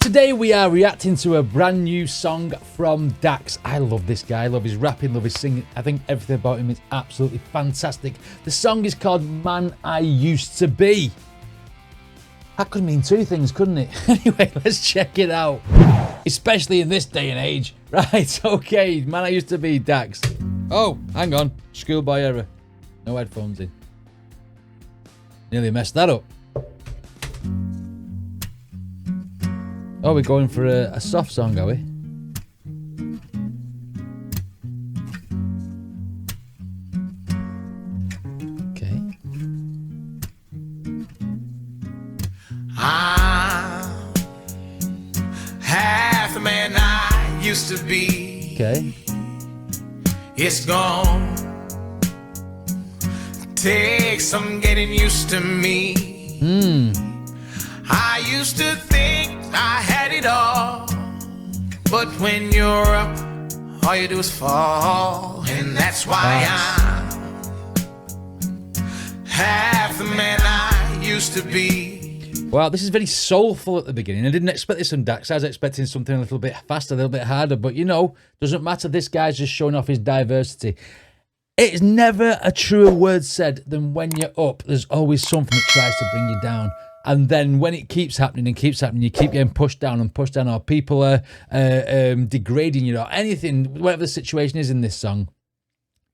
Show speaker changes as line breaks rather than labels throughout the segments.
Today we are reacting to a brand new song from DAX. I love this guy. I love his rapping, love his singing. I think everything about him is absolutely fantastic. The song is called Man I Used to Be. That could mean two things, couldn't it? Anyway, let's check it out. Especially in this day and age. Right, okay. Man I Used to Be, DAX. Oh, hang on. Schoolboy error. No headphones in. Nearly messed that up. Oh, we're going for a soft song, are we? Okay.
I'm half the man I used to be.
Okay.
It's gone. Take some getting used to me. I used to think I had it all, but when you're up, all you do is fall, and that's why I'm half the man I used to be.
Wow, this is very soulful at the beginning. I didn't expect this from Dax. I was expecting something a little bit faster, a little bit harder, but you know, doesn't matter. This guy's just showing off his diversity. It's never a truer word said than when you're up, there's always something that tries to bring you down. And then when it keeps happening and keeps happening, you keep getting pushed down and pushed down, or people are degrading you, or anything, whatever the situation is in this song,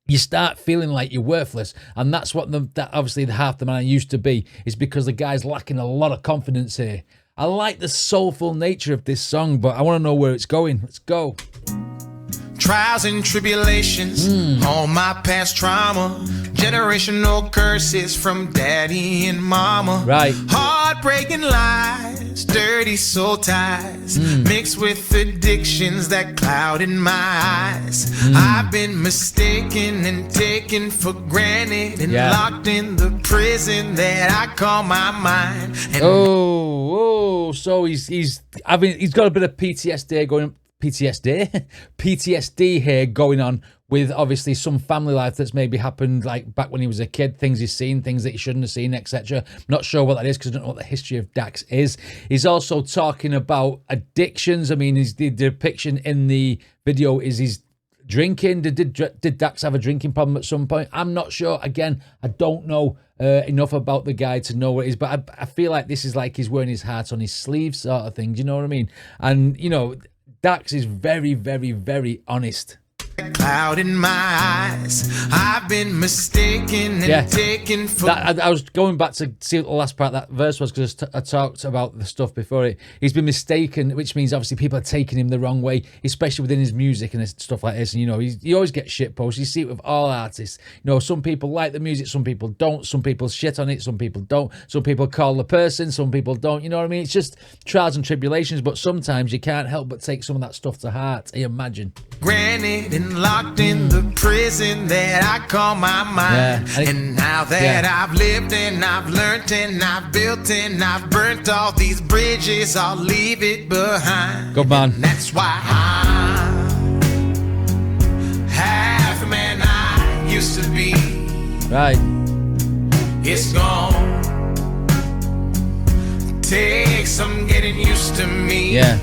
you start feeling like you're worthless. And that's what that obviously the half the man I used to be, is because the guy's lacking a lot of confidence here. I like the soulful nature of this song, but I want to know where it's going. Let's go.
Trials and tribulations, all my past trauma, generational curses from daddy and mama.
Right.
Heartbreaking lies, dirty soul ties, mixed with addictions that clouded my eyes. I've been mistaken and taken for granted and locked in the prison that I call my mind. And
so he's got a bit of PTSD going. PTSD here going on with obviously some family life that's maybe happened like back when he was a kid, things he's seen, things that he shouldn't have seen, etc. Not sure what that is because I don't know what the history of Dax is. He's also talking about addictions. I mean, the depiction in the video is he's drinking. Did Dax have a drinking problem at some point? I'm not sure. Again, I don't know enough about the guy to know what it is, but I feel like this is like he's wearing his heart on his sleeve sort of thing. Do you know what I mean? And, you know, Dax is very, very, very honest.
Cloud in my eyes, I've been mistaken and taken for.
I was going back to see what the last part of that verse was because I talked about the stuff before it. He's been mistaken, which means obviously people are taking him the wrong way, especially within his music and stuff like this. And you know, you always get shit posts. You see it with all artists. You know, some people like the music, some people don't. Some people shit on it, some people don't. Some people call the person, some people don't. You know what I mean? It's just trials and tribulations. But sometimes you can't help but take some of that stuff to heart. I imagine.
Granted and locked in the prison that I call my mind. And now that I've lived and I've learned and I've built and I've burnt all these bridges, I'll leave it behind.
Good man.
And that's why I'm half the man I used to be.
Right.
It's gone. Take some getting used to me.
Yeah.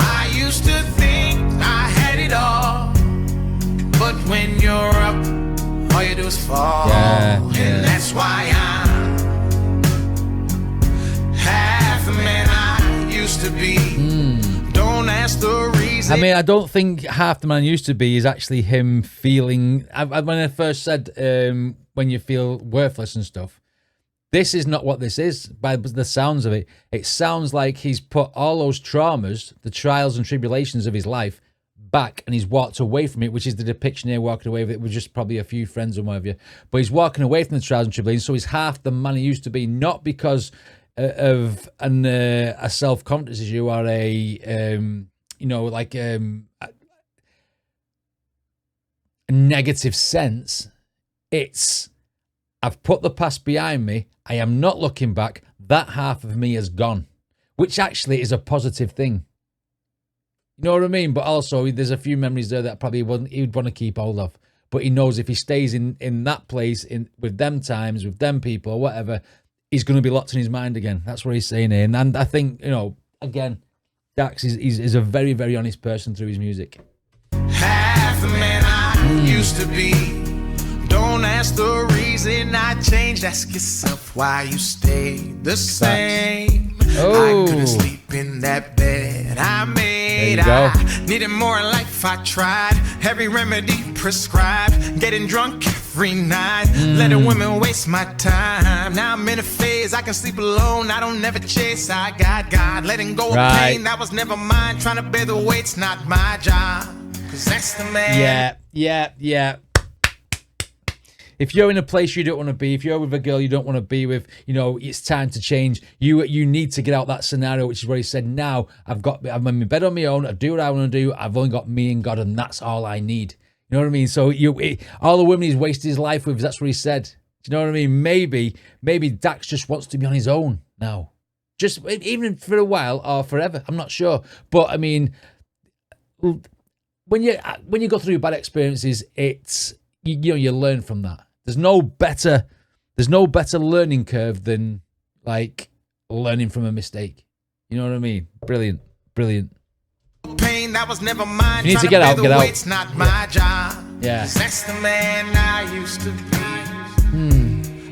I used to think I had it all, but when you're up, all you do is fall. And that's why I'm half the man I used to be. Don't ask the reason.
I mean, I don't think half the man used to be is actually him feeling. When I first said when you feel worthless and stuff, this is not what this is. By the sounds of it, it sounds like he's put all those traumas, the trials and tribulations of his life, back, and he's walked away from it, which is the depiction here, walking away with it with just probably a few friends and whatever. But he's walking away from the trials and tribulations, so he's half the man he used to be, not because of a self-confidence issue or a you know, like a negative sense. It's, I've put the past behind me. I am not looking back. That half of me has gone, which actually is a positive thing. You know what I mean? But also, there's a few memories there that probably he would want to keep hold of. But he knows if he stays in that place with them times, with them people or whatever, he's going to be locked in his mind again. That's what he's saying here. And I think, you know, again, Dax is a very, very honest person through his music.
Half the man I used to be. Don't ask the reason I changed. Ask yourself why you stayed the same.
Oh.
I couldn't sleep in that bed I made.
There you go.
I needed more life. I tried every remedy prescribed. Getting drunk every night. Letting women waste my time. Now I'm in a phase I can sleep alone. I don't never chase. I got God. Letting go of pain that was never mine. Trying to bear the weight's not my job. Cause that's the man.
Yeah. If you're in a place you don't want to be, if you're with a girl you don't want to be with, you know, it's time to change. You need to get out that scenario, which is what he said. Now I'm in my bed on my own. I do what I want to do. I've only got me and God, and that's all I need. You know what I mean? So all the women he's wasted his life with, that's what he said. Do you know what I mean? Maybe Dax just wants to be on his own now, just even for a while or forever. I'm not sure, but I mean, when you go through bad experiences, it's you learn from that. There's no better learning curve than like learning from a mistake. You know what I mean? Brilliant.
Pain that was never mine.
You need to get out.
It's not my job.
Yeah.
That's the man I used to be.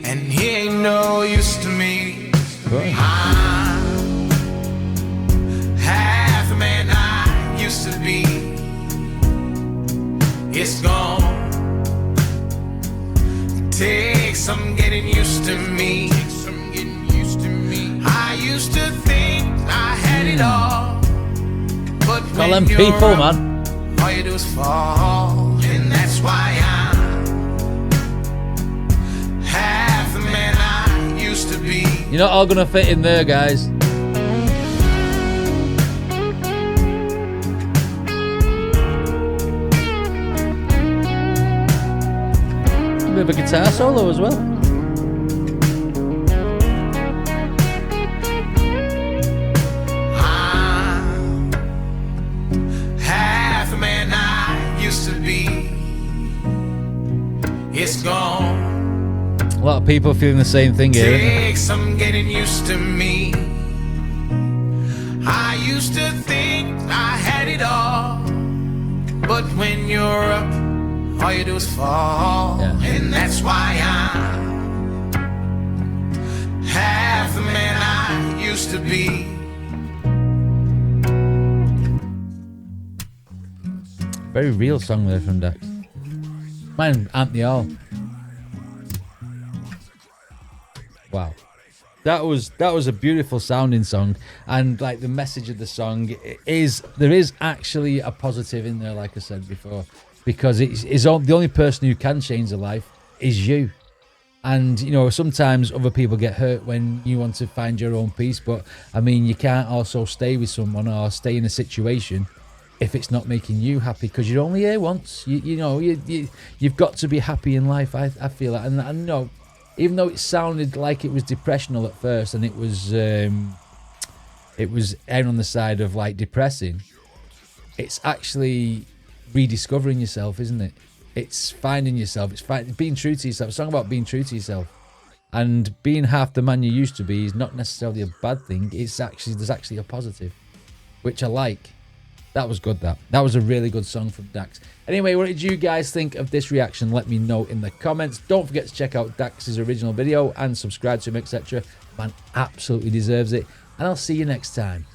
And he ain't no use to me. I'm half the man I used to be. It's gone. Take some getting used to me. I used to think I had it all. But
Well,
when
them
you're
people,
up,
man.
all you do is fall. And that's why I'm half the man I used to be.
You're not all gonna fit in there, guys. A bit of a guitar solo as well.
I'm half the man I used to be. It's gone.
A lot of people feeling the same thing here. Isn't it?
Take some getting used to me. I used to think I had it all. But when you're up, all you do is fall.
Yeah.
And that's why I'm half the man I used to be.
Very real song there from Dax. Mine aren't they all? Wow. That was a beautiful sounding song, and like the message of the song is there is actually a positive in there, like I said before. Because the only person who can change a life is you. And, you know, sometimes other people get hurt when you want to find your own peace. But, I mean, you can't also stay with someone or stay in a situation if it's not making you happy. Because you're only here once. You've got to be happy in life, I feel that. And I know, even though it sounded like it was depressional at first and it was erring on the side of, like, depressing, it's actually rediscovering yourself, isn't it? It's finding yourself. It's being true to yourself. It's a song about being true to yourself, and being half the man you used to be is not necessarily a bad thing. There's actually a positive, which I like. That was good. That was a really good song from Dax. Anyway, what did you guys think of this reaction? Let me know in the comments. Don't forget to check out Dax's original video and subscribe to him, etc. Man absolutely deserves it, and I'll see you next time.